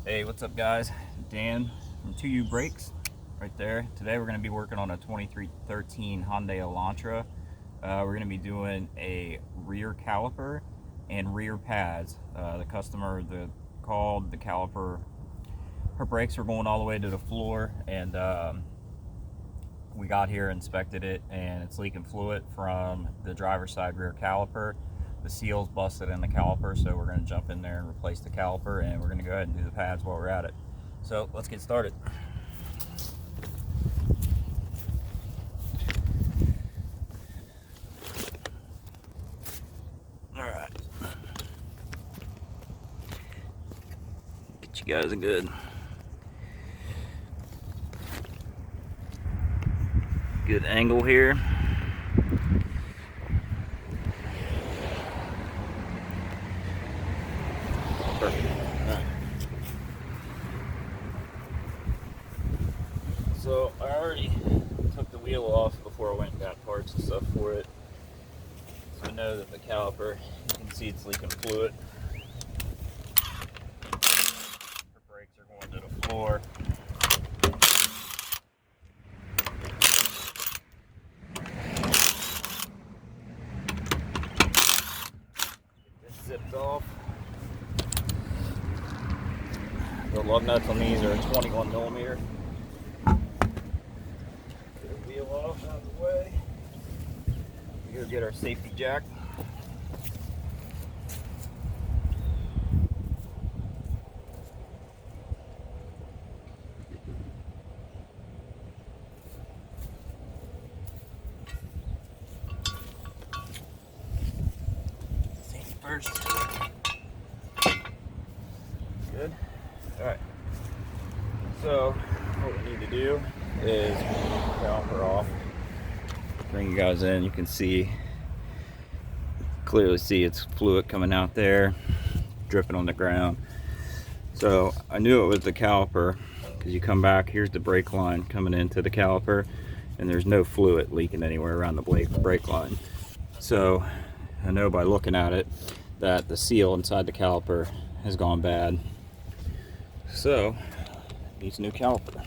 Hey, what's up guys? Dan from 2U Brakes right there. Today we're going to be working on a 2313 Hyundai Elantra. We're going to be doing a rear caliper and rear pads. The customer called the caliper, her brakes were going all the way to the floor, and we got here, inspected it, and it's leaking fluid from the driver's side rear caliper. The seal's busted in the caliper, so we're going to jump in there and replace the caliper, and we're going to go ahead and do the pads while we're at it. So let's get started. All right, get you guys a good angle here. Perfect. All right. So I already took the wheel off before I went and got parts and stuff for it. So I know that the caliper, you can see it's leaking fluid. The brakes are going to the floor. Get this zipped off. The lug nuts on these are 21 millimeter. Get the wheel off out of the way. We go get our safety jack. Safety first. Good. All right. So what we need to do is pull the caliper off. Bring you guys in. You can clearly see it's fluid coming out there, dripping on the ground. So I knew it was the caliper because you come back, here's the brake line coming into the caliper, and there's no fluid leaking anywhere around the brake line. So I know by looking at it that the seal inside the caliper has gone bad. So it needs a new caliper.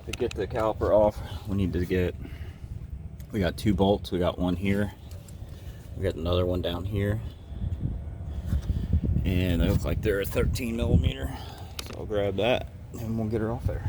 To get the caliper off, we got 2 bolts. We got one here, we got another one down here, and they look like they're a 13 millimeter. So I'll grab that and we'll get her off there.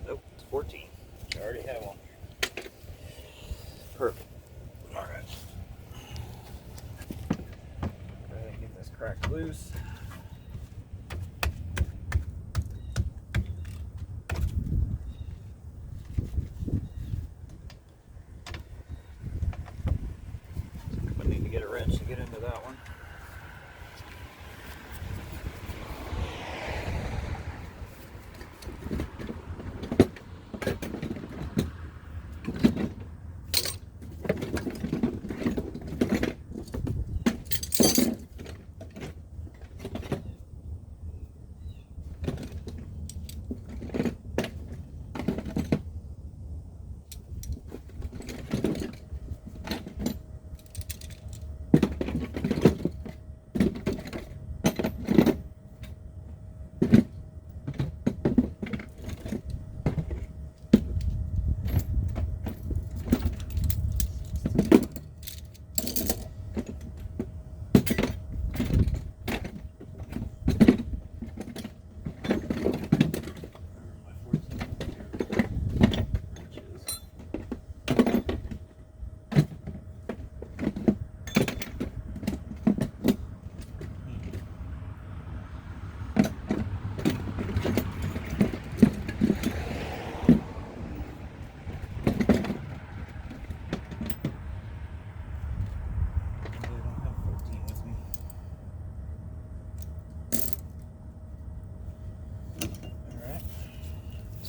Nope, it's 14. I already have one. Perfect. All right. Go ahead and get this crack loose. We need to get a wrench to get into that one.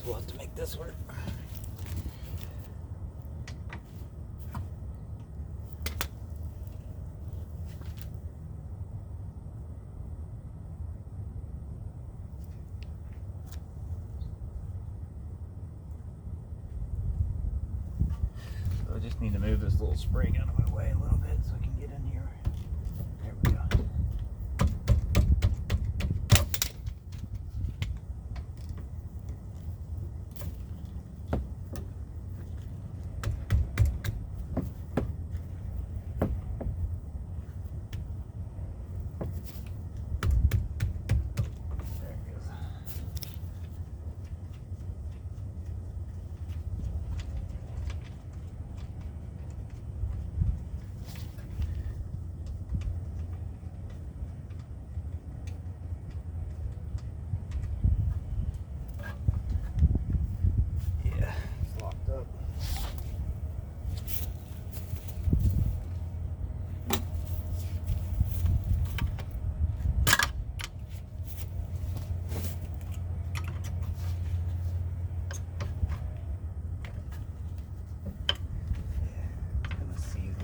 we'll have to make this work. So I just need to move this little spring out of my way a little bit so I can get in here. There we go.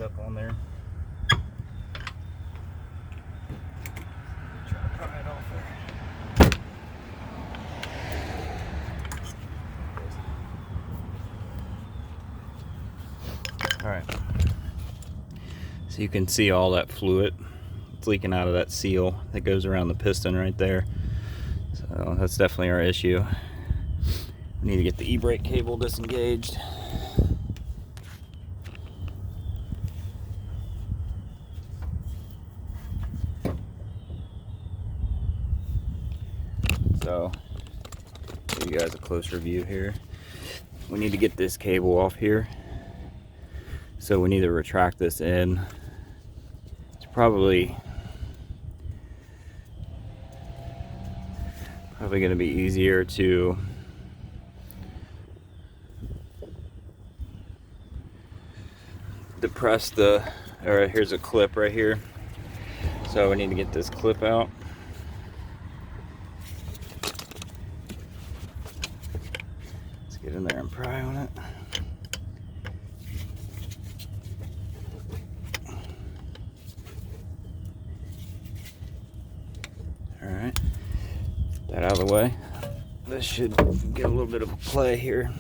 Up on there. Try to pry it off there. All right. So you can see all that fluid. It's leaking out of that seal that goes around the piston right there. So that's definitely our issue. We need to get the e-brake cable disengaged. So, give you guys a closer view here. We need to get this cable off here. So we need to retract this in. It's probably going to be easier to depress the, or here's a clip right here. So we need to get this clip out. Get in there and pry on it. Alright, that out of the way. This should get a little bit of a play here.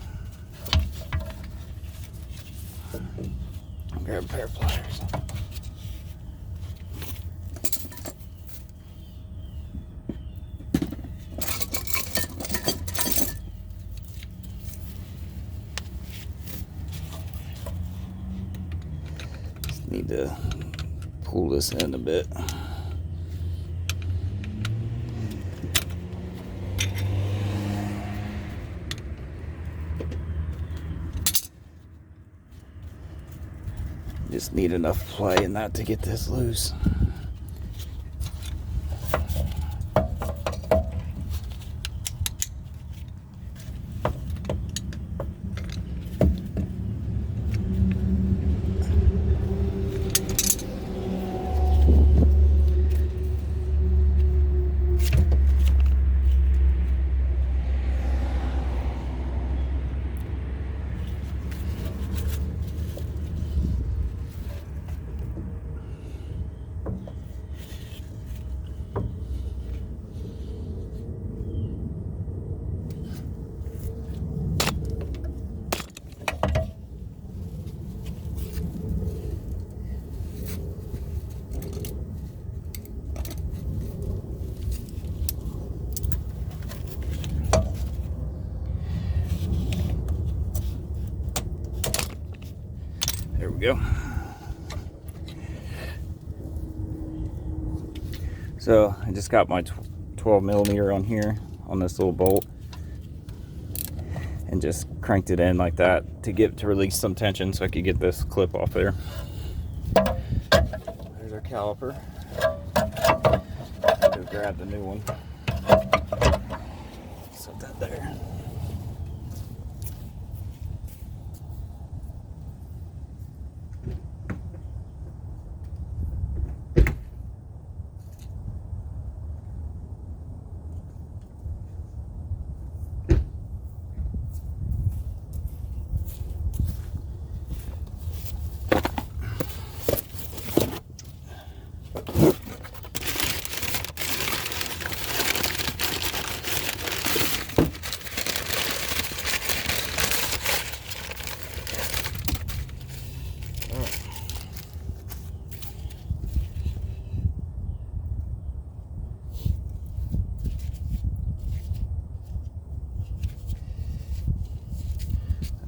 Grab a pair of pliers. Need to pull this in a bit. Just need enough play in that to get this loose. There we go. So I just got my 12 millimeter on here on this little bolt and just cranked it in like that to release some tension so I could get this clip off there. There's our caliper. Go grab the new one. Set that there.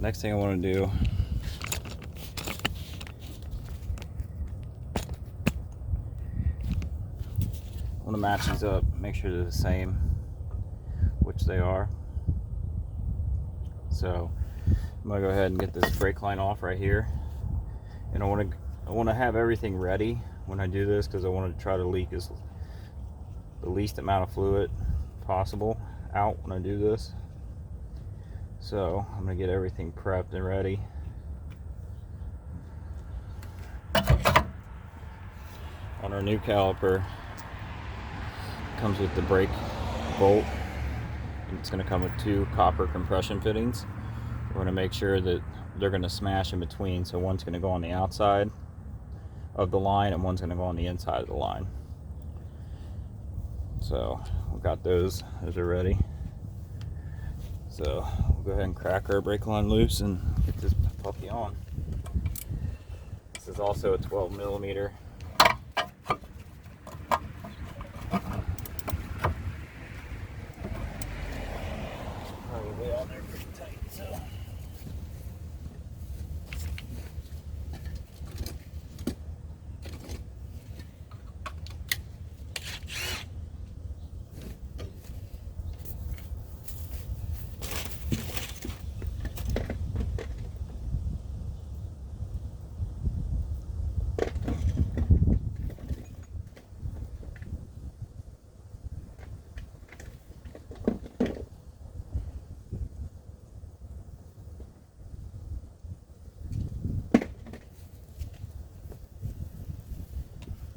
next thing I want to do, I want to match these up, make sure they're the same, which they are. So I'm gonna go ahead and get this brake line off right here, and I want to have everything ready when I do this, because I want to try to leak the least amount of fluid possible out when I do this. So I'm gonna get everything prepped and ready. On our new caliper, comes with the brake bolt, and it's going to come with 2 copper compression fittings. We're going to make sure that they're going to smash in between, so one's going to go on the outside of the line and one's going to go on the inside of the line. So we've got those are ready. So we'll go ahead and crack our brake line loose and get this puppy on. This is also a 12 millimeter. Probably on there pretty tight, so.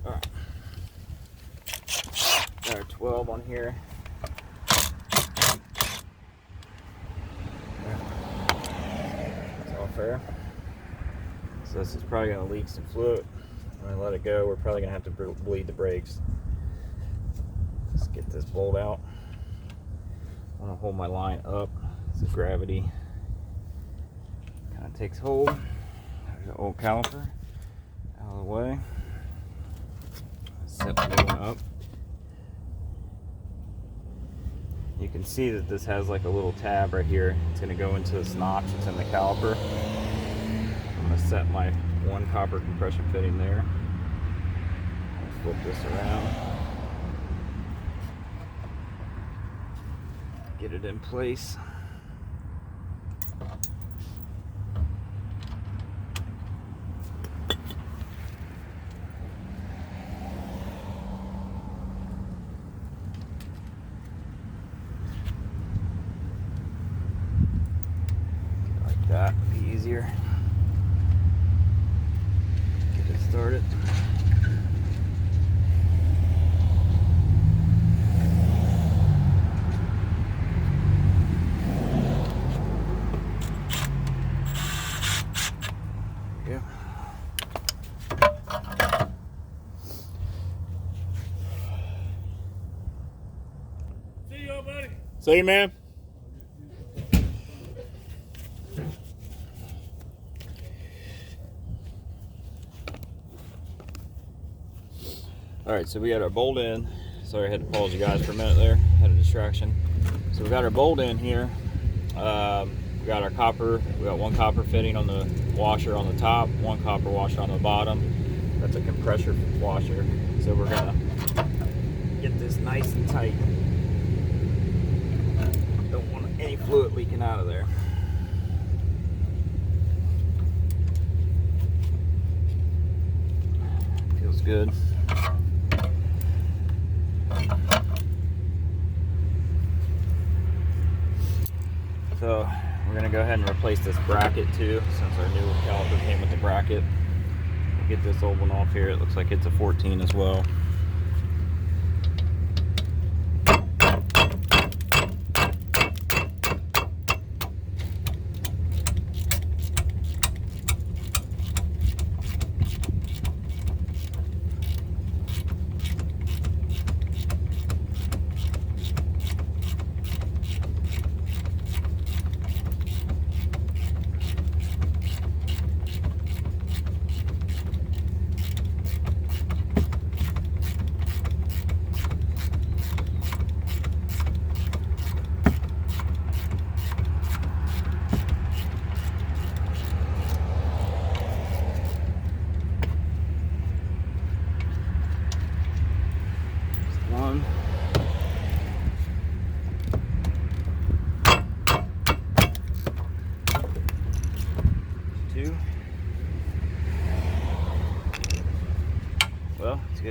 Alright. Got our 12 on here. That's all fair. So this is probably going to leak some fluid. When I let it go, we're probably going to have to bleed the brakes. Let's get this bolt out. I want to hold my line up so gravity kind of takes hold. There's the old caliper out of the way. Set the new one up. You can see that this has like a little tab right here. It's going to go into this notch that's in the caliper. I'm going to set my 1 copper compression fitting there. I'll flip this around. Get it in place. Like that would be easier. Get it started. See you, buddy. See you, man. All right, so we got our bolt in. Sorry, I had to pause you guys for a minute there. Had a distraction. So we got our bolt in here. We got our copper. We got 1 copper fitting on the washer on the top, 1 copper washer on the bottom. That's a compressor washer. So we're gonna get this nice and tight. Don't want any fluid leaking out of there. Feels good. So we're going to go ahead and replace this bracket too, since our new caliper came with the bracket. We'll get this old one off here. It looks like it's a 14 as well.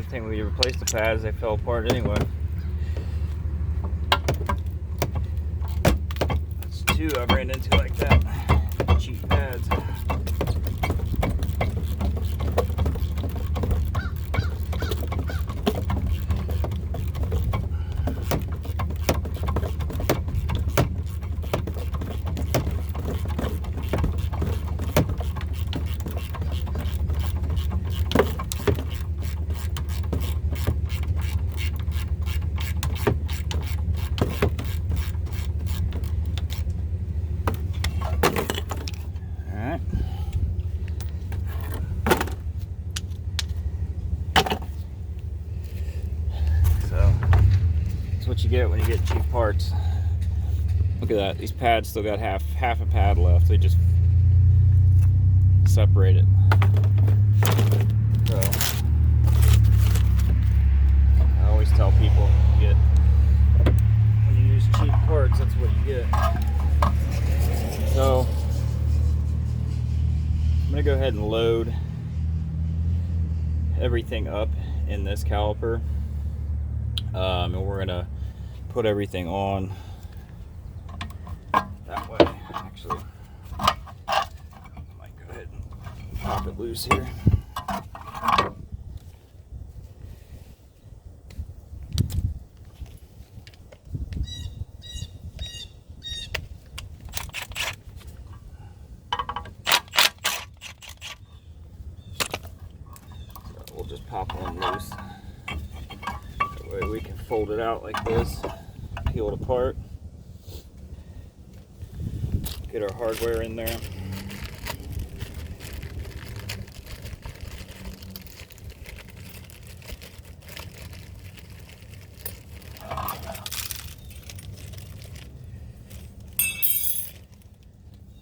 thing when you replace the pads, they fell apart anyway. That's two I've ran into like that. Cheap pads. What you get when you get cheap parts. Look at that, these pads still got half a pad left. They just separate it. So I always tell people, when you use cheap parts, that's what you get. So I'm gonna go ahead and load everything up in this caliper, and we're gonna put everything on that way. Actually, I might go ahead and pop it loose here. So we'll just pop one loose. That way we can fold it out like this, peel it apart, get our hardware in there.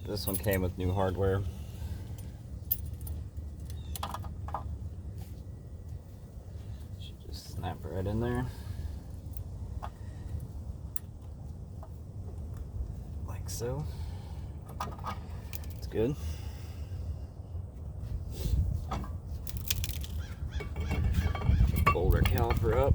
This one came with new hardware. Should just snap right in there. Like so. It's good. Fold our caliper up.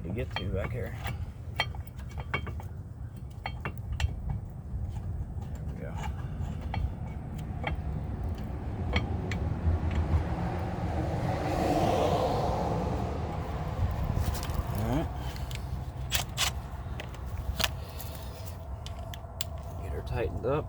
To get to back here. There we go. All right. Get her tightened up.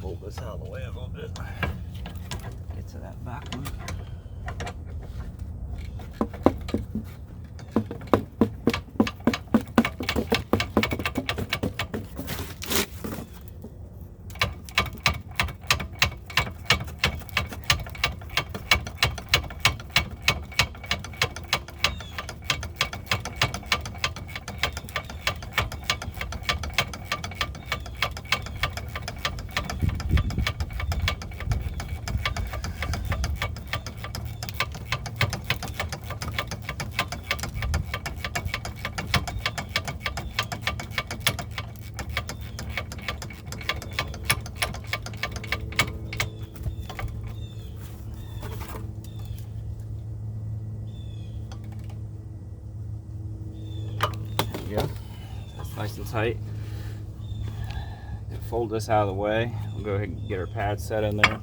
Fold this out of the way a little bit. Get to that back one. There we go. That's nice and tight. fold this out of the way. We'll go ahead and get our pad set in there.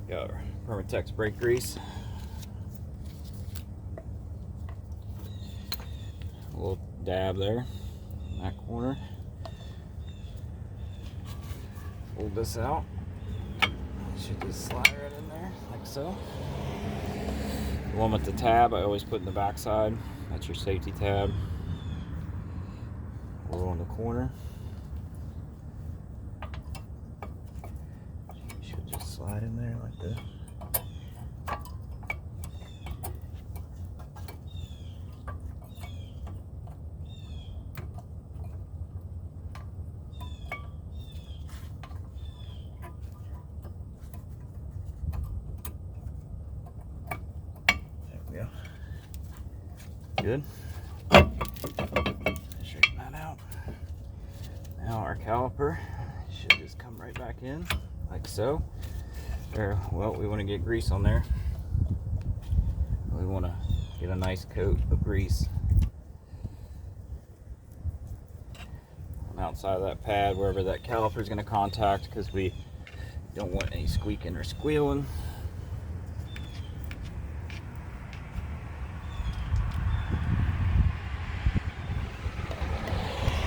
Got our Permatex brake grease. A little dab there in that corner. Fold this out. Should just slide right in there, like so. The one with the tab, I always put in the back side. That's your safety tab. Or on the corner. Should just slide in there like this. There we go. Good. Straighten that out. Now our caliper should just come right back in, like so. There, well, we want to get grease on there. We want to get a nice coat of grease on the outside of that pad, wherever that caliper is going to contact, because we don't want any squeaking or squealing.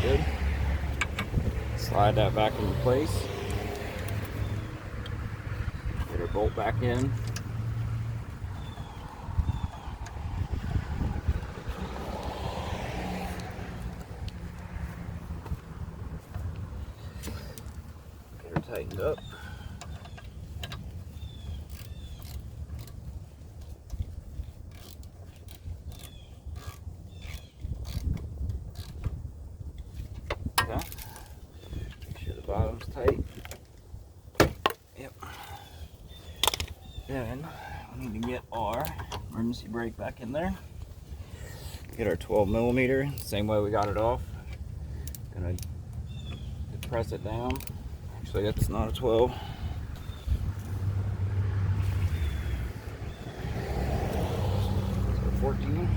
Good. Slide that back into place. Get our bolt back in. Get her tightened up. Okay. Make sure the bottom's tight. Yep. Then we need to get our emergency brake back in there. Get our 12mm, same way we got it off. Gonna press it down. Actually, that's not a 12. So 14.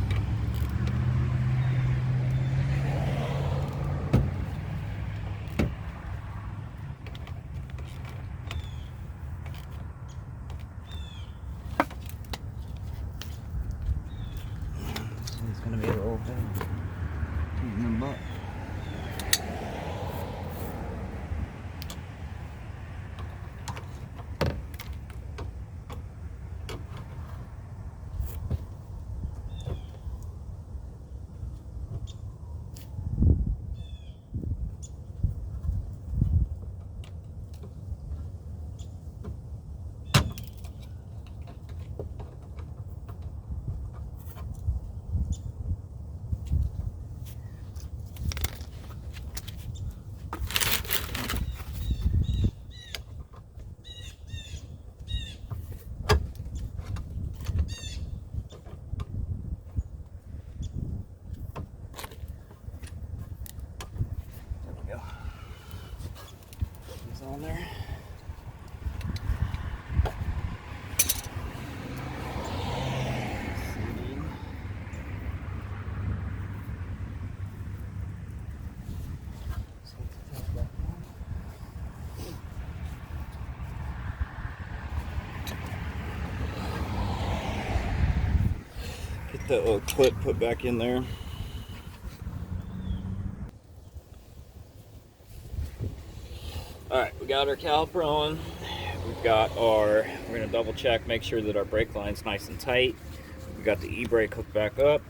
It's going to be a little bit in the butt. On there. Get that little clip put back in there. Alright, we got our caliper on. We've got our, we're going to double check, make sure that our brake line's nice and tight. We got the e-brake hooked back up.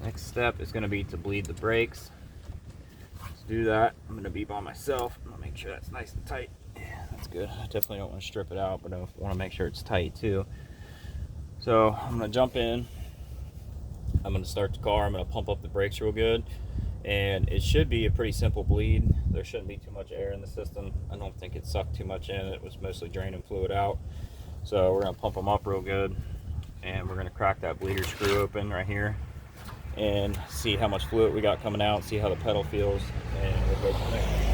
Next step is going to be to bleed the brakes. Let's do that. I'm going to be by myself. I'm going to make sure that's nice and tight. Yeah, that's good. I definitely don't want to strip it out, but I want to make sure it's tight too. So I'm going to jump in. I'm going to start the car. I'm going to pump up the brakes real good. and it should be a pretty simple bleed. There shouldn't be too much air in the system. I don't think it sucked too much in. It was mostly draining fluid out. So we're gonna pump them up real good, and we're gonna crack that bleeder screw open right here and see how much fluid we got coming out, see how the pedal feels, and we'll go from there.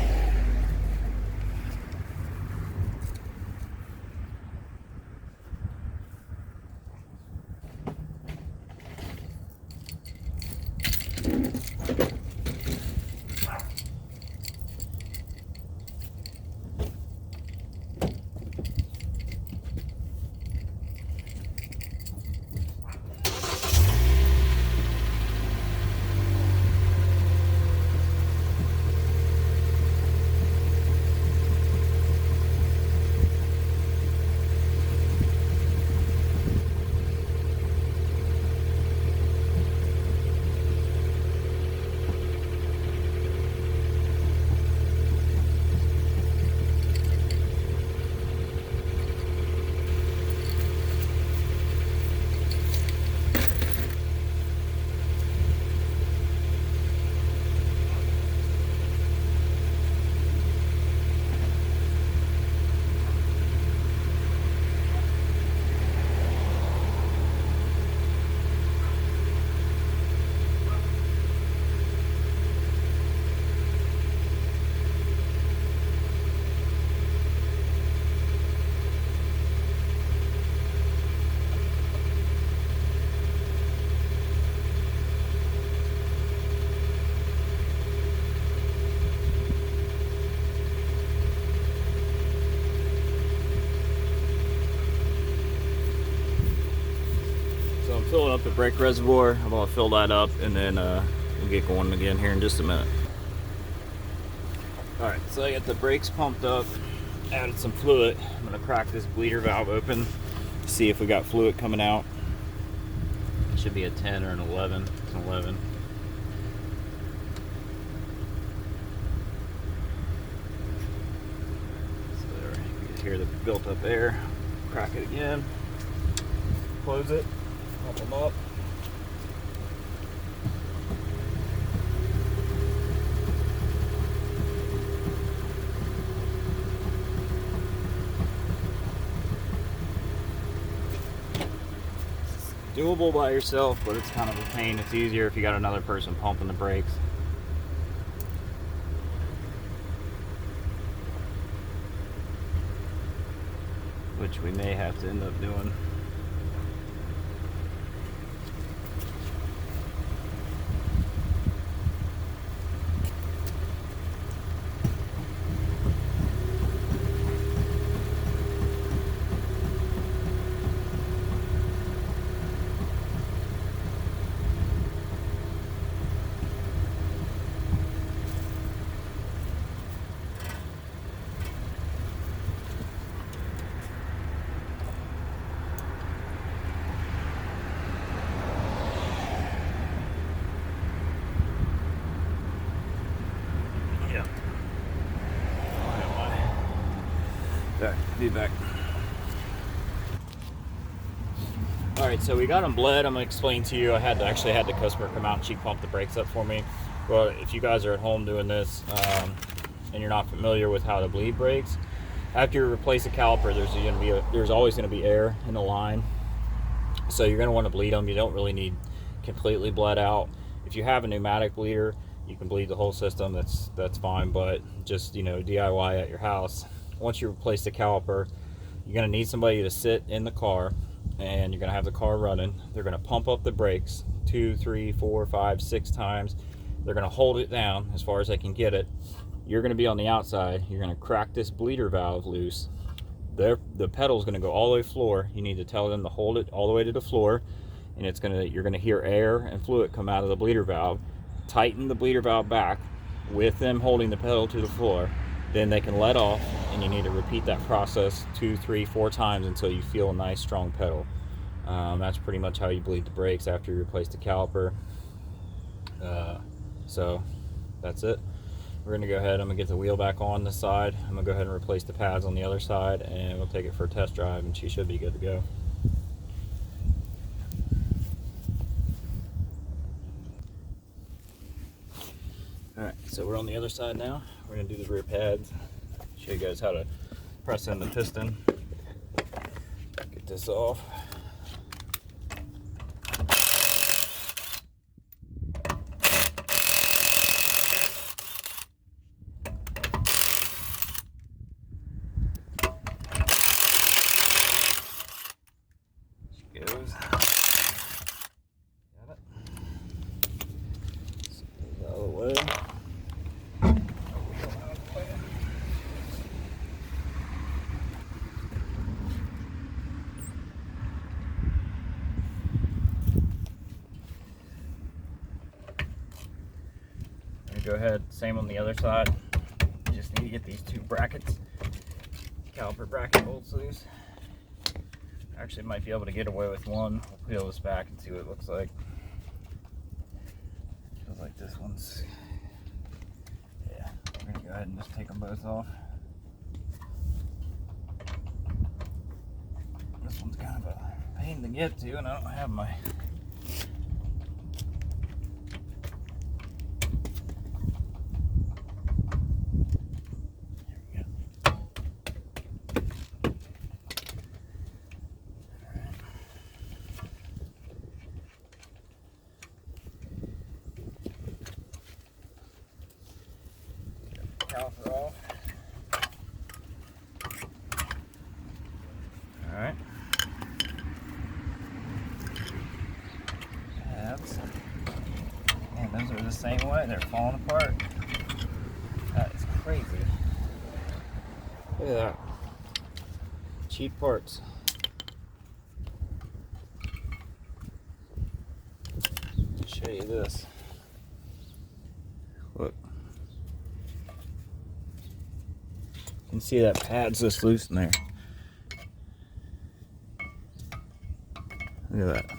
So I'm filling up the brake reservoir. I'm gonna fill that up, and then we'll get going again here in just a minute. All right, so I got the brakes pumped up, added some fluid. I'm gonna crack this bleeder valve open, see if we got fluid coming out. It should be a 10 or an 11. It's an 11. So there, you can hear the built up air. Crack it again, close it, pump them up. Doable by yourself, but it's kind of a pain. It's easier if you got another person pumping the brakes. Which we may have to end up doing. Be back. All right, so we got them bled. I'm gonna explain to you. I actually had the customer come out and she pumped the brakes up for me. Well, if you guys are at home doing this and you're not familiar with how to bleed brakes, after you replace a caliper, there's always gonna be air in the line. So you're gonna want to bleed them. You don't really need completely bled out. If you have a pneumatic bleeder, you can bleed the whole system. That's fine, but just DIY at your house. Once you replace the caliper, you're going to need somebody to sit in the car, and you're going to have the car running. They're going to pump up the brakes 2, 3, 4, 5, 6 times. They're going to hold it down as far as they can get it. You're going to be on the outside. You're going to crack this bleeder valve loose. The pedal is going to go all the way to the floor. You need to tell them to hold it all the way to the floor, and you're going to hear air and fluid come out of the bleeder valve. Tighten the bleeder valve back with them holding the pedal to the floor. Then they can let off, and you need to repeat that process 2, 3, 4 times until you feel a nice strong pedal. That's pretty much how you bleed the brakes after you replace the caliper. So that's it. We're gonna go ahead, I'm gonna get the wheel back on this side. I'm gonna go ahead and replace the pads on the other side, and we'll take it for a test drive, and she should be good to go. So we're on the other side now. We're gonna do the rear pads. Show you guys how to press in the piston. Get this off. She goes. Got it. Out of the way. Go ahead, same on the other side. You just need to get these two brackets, caliper bracket bolts loose. Actually might be able to get away with one. We'll peel this back and see what it looks like. Feels like this one's, yeah, we're gonna go ahead and just take them both off. This one's kind of a pain to get to, and I don't have my caliper off. Alright. Pads. Man, those are the same way. They're falling apart. That is crazy. Look at that. Cheap parts. I'll show you this. Look. You can see that pad's just loose in there. Look at that.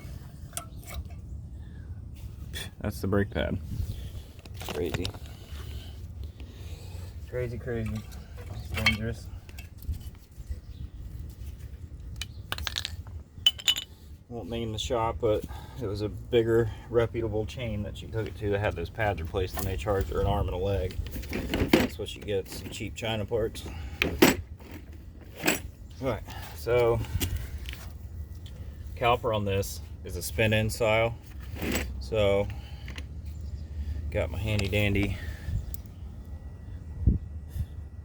That's the brake pad. Crazy. Crazy, crazy. It's dangerous. Won't name the shop, but it was a bigger, reputable chain that she took it to that had those pads replaced, and they charged her an arm and a leg. That's what she gets, some cheap China parts. Alright, so caliper on this is a spin-in style. So got my handy dandy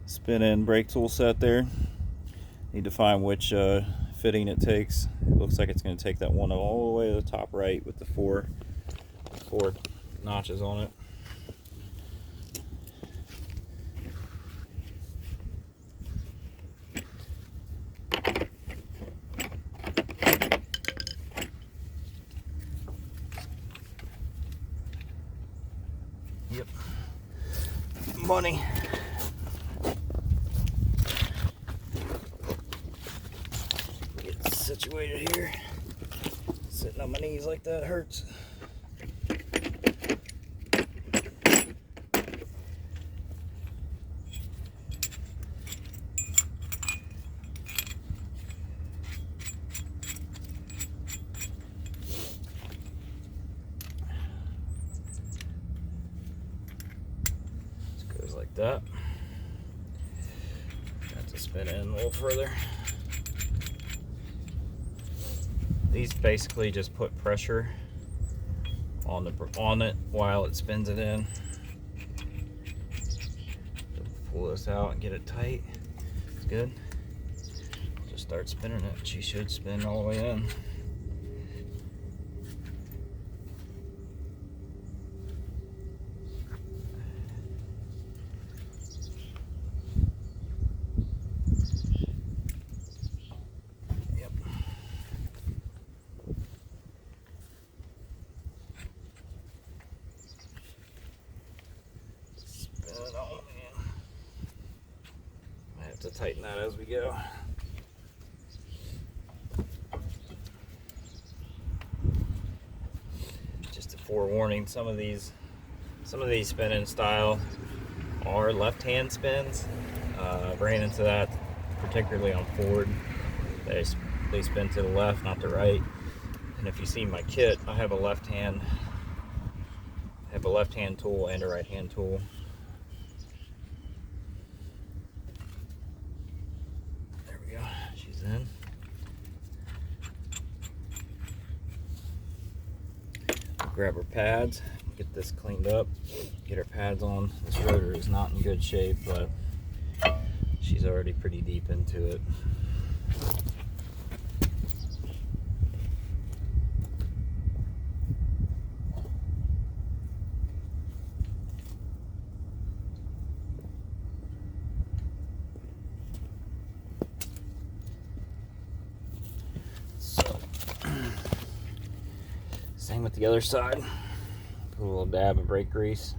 spin-in brake tool set there. Need to find which fitting it takes. It looks like it's going to take that one all the way to the top right with the four notches on it. Yep. Money. Get situated here. Sitting on my knees like that hurts. Like that. Got to spin it in a little further. These basically just put pressure on it while it spins it in. Pull this out and get it tight. It's good. Just start spinning it. She should spin all the way in. To tighten that as we go. Just a forewarning, some of these spin-in style are left-hand spins. Ran into that particularly on Ford. They spin to the left, not the right. And if you see my kit, I have a left-hand tool and a right-hand tool. grab her pads, get this cleaned up, get her pads on. This rotor is not in good shape, but she's already pretty deep into it. Same with the other side. Put a little dab of brake grease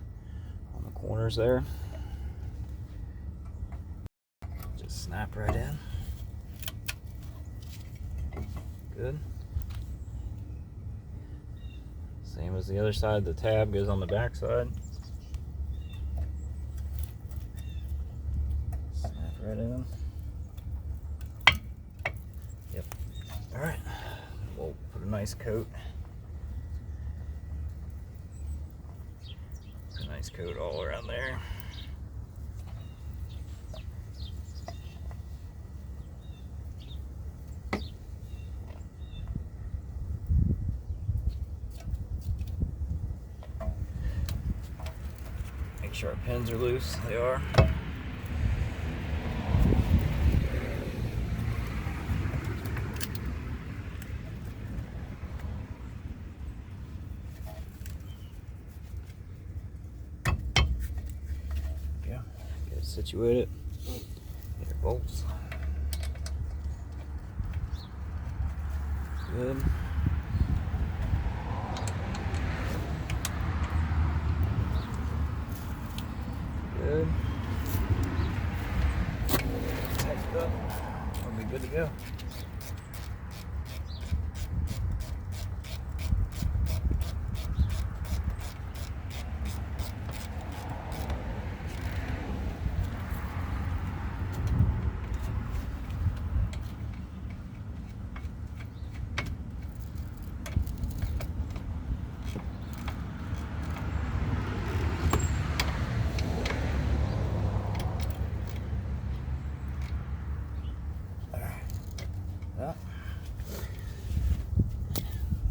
on the corners there. Just snap right in. Good. Same as the other side, the tab goes on the back side. Snap right in. Yep. Alright. We'll put a nice coat. Nice coat all around there. Make sure our pins are loose. They are. Situate it. Get your bolts. Good. Good. Tighten it up. We'll be good to go.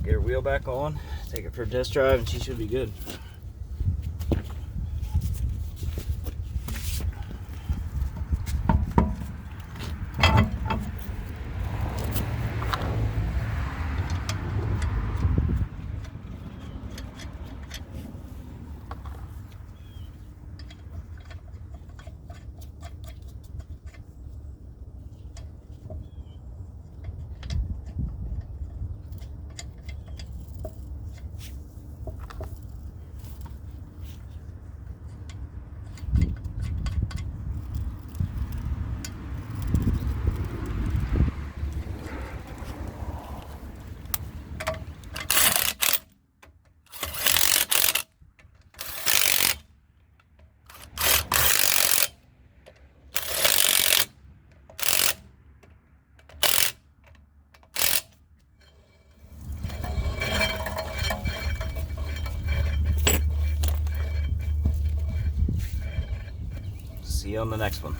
Get her wheel back on, take it for a test drive, and she should be good. See you on the next one.